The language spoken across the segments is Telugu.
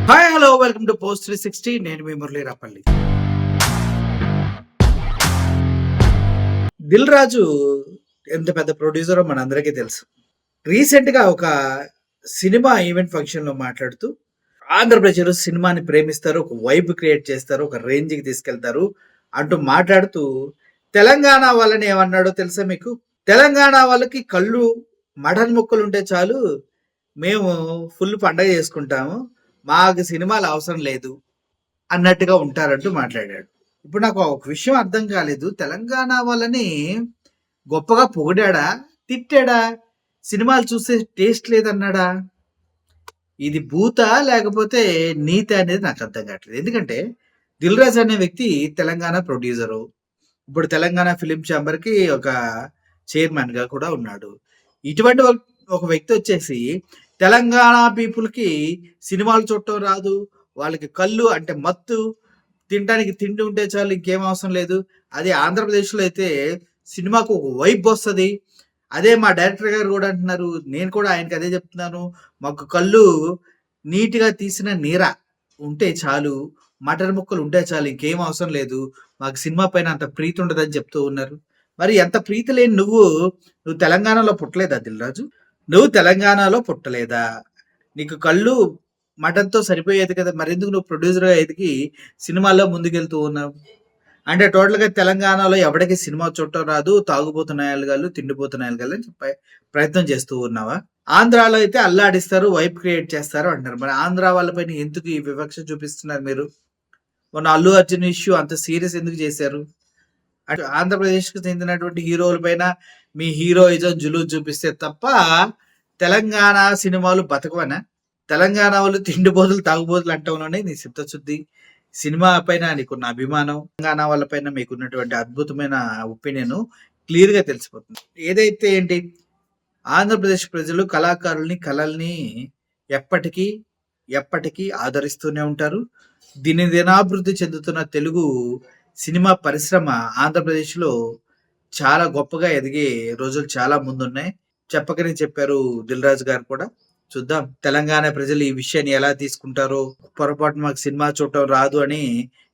Hi hello welcome to post 360. నేను మీ మురళీ రాపల్లి. దిల్ రాజు ఎంత పెద్ద ప్రొడ్యూసరో మనందరికీ తెలుసు. రీసెంట్‌గా ఒక సినిమా ఈవెంట్ ఫంక్షన్‌లో మాట్లాడుతూ ఆంధ్ర ప్రజలు సినిమాని ప్రేమిస్తారు, ఒక వైబ్ క్రియేట్ చేస్తారు, ఒక రేంజ్‌కి తీసుకెళ్తారు అంటూ మాట్లాడుతూ తెలంగాణ వాళ్ళని ఏమన్నాడో తెలుసా మీకు? తెలంగాణ వాళ్ళకి కళ్ళు మటన్ ముక్కలుంటే చాలు మేము ఫుల్ పండగ చేసుకుంటాము. మాకు సినిమాలు అవసరం లేదు అన్నట్టుగా ఉంటారంటూ మాట్లాడాడు. ఇప్పుడు నాకు ఒక విషయం అర్థం కాలేదు. తెలంగాణ వాళ్ళని గొప్పగా పొగిడాడా? తిట్టాడా? సినిమాలు చూసే టేస్ట్ లేదన్నాడా? ఇది భూతా? లేకపోతే నీతా అనేది నాకు అర్థం కావట్లేదు. ఎందుకంటే 'దిల్ రాజు' అనే వ్యక్తి తెలంగాణ ప్రొడ్యూసరు. ఇప్పుడు తెలంగాణ ఫిల్మ్ ఛాంబర్‌కి ఒక చైర్మన్‌గా కూడా ఉన్నాడు. ఇటువంటి ఒక వ్యక్తి వచ్చేసి తెలంగాణ పీపుల్‌కి సినిమాలు చూడటం రాదు. వాళ్ళకి కళ్ళు అంటే మత్తు, తినటానికి తిండి ఉంటే చాలు ఇంకేం అవసరం లేదు. అదే ఆంధ్రప్రదేశ్‌లో అయితే సినిమాకు ఒక వైబ్ వస్తది. అదే మా డైరెక్టర్ గారు గూడా అంటున్నారు. నేను కూడా ఆయనకి అదే చెప్తున్నాను. మాకు కళ్ళు నీట్‌గా తీసిన నీర ఉంటే చాలు. మటన్ ముక్కలు ఉంటే చాలు. ఇంకేం అవసరం లేదు. మాకు సినిమా పైన అంత ప్రీతి ఉండదని చెప్తూ ఉన్నారు. మరి ఎంత ప్రీతి లేని నువ్వు తెలంగాణలో పుట్టలేదా దిల్ రాజు? నువ్వు తెలంగాణలో పుట్టలేదా? నీకు కళ్ళు మటన్‌తో సరిపోయేది కదా! మరెందుకు నువ్వు ప్రొడ్యూసర్‌గా ఎదిగి సినిమాల్లో ముందుకెళ్తూ ఉన్నావు? అంటే టోటల్‌గా తెలంగాణలో ఎవడికి సినిమా చూడటం రాదు. తాగుబోతు నాయాలుగాళ్ళు, తిండిపోతు నాయాలుగాళ్ళు అని ప్రయత్నం చేస్తూ ఉన్నావా? ఆంధ్రాలో అయితే అల్లాడిస్తారు, వైబ్ క్రియేట్ చేస్తారు అంటున్నారు. మరి ఆంధ్ర వాళ్ళపైన ఎందుకు ఈ వివక్ష చూపిస్తున్నారు మీరు? మొన్న 'అల్లు అర్జున్' ఇష్యూ అంత సీరియస్ ఎందుకు చేశారు? అటు ఆంధ్రప్రదేశ్‌కి చెందినటువంటి హీరోల పైన మీ హీరోయిజం జులుం చూపిస్తే తప్ప తెలంగాణ సినిమాలు బతకవనా? తెలంగాణ వాళ్ళు తిండిబోతులు, తాగుబోతులు అంటంలోనే నీ చిత్తశుద్ధి. సినిమా పైన నీకున్న అభిమానం, తెలంగాణ వాళ్ళ పైన మీకున్నటువంటి అద్భుతమైన ఒపీనియన్ క్లియర్‌గా తెలిసిపోతుంది. ఏదైతే ఏంటి ఆంధ్రప్రదేశ్ ప్రజలు కళాకారుల్ని, కళల్ని ఎప్పటికీ, ఎప్పటికీ ఆదరిస్తూనే ఉంటారు. దినదినాభివృద్ధి చెందుతున్న తెలుగు సినిమా పరిశ్రమ ఆంధ్రప్రదేశ్‌లో చాలా గొప్పగా ఎదిగే రోజులు చాలా ముందున్నాయి. చెప్పకనే చెప్పారు 'దిల్ రాజు' గారు కూడా. చూద్దాం తెలంగాణ ప్రజలు ఈ విషయాన్ని ఎలా తీసుకుంటారో, పొరపాటున మాకు సినిమా చూడటం రాదు అని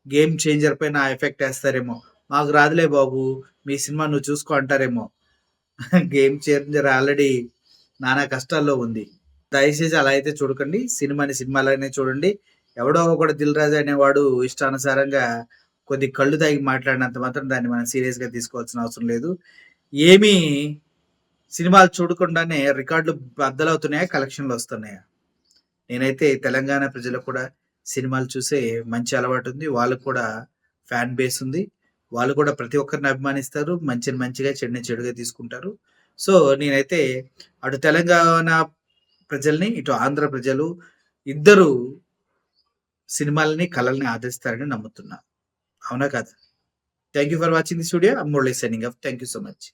గేమ్ చేంజర్ పైన ఎఫెక్ట్ ఏస్తారేమో. మాకు రాదులే బాబు, మీ సినిమా నువ్వు చూసుకో అంటారేమో. గేమ్ చేంజర్ ఆల్రెడీ నానా కష్టాల్లో ఉంది. దయచేసి అలా అయితే చూడకండి. సినిమాని సినిమాలాగానే చూడండి. ఎవడో ఒకడు 'దిల్ రాజు' అనేవాడు ఇష్టానుసారంగా కొద్ది కళ్ళు తాగి మాట్లాడినంత మాత్రం దాన్ని మనం సీరియస్‌గా తీసుకోవాల్సిన అవసరం లేదు. ఏమీ సినిమాలు చూడకుండానే రికార్డులు బద్దలవుతున్నాయా? కలెక్షన్‌లొస్తున్నాయా? నేనైతే తెలంగాణ ప్రజలకు కూడా సినిమాలు చూసే మంచి అలవాటుంది. వాళ్ళకి కూడా ఫ్యాన్ బేస్ ఉంది. వాళ్ళు కూడా ప్రతి ఒక్కరిని అభిమానిస్తారు. మంచిని మంచిగా, చెడుని చెడుగా తీసుకుంటారు. సో, నేనైతే అటు తెలంగాణ ప్రజల్ని, ఇటు ఆంధ్ర ప్రజలు ఇద్దరూ సినిమాలని, కళల్ని ఆదరిస్తారని నమ్ముతున్నా. అవునా కాదా? Thank you for watching this video. I'm Murali signing off. Thank you so much.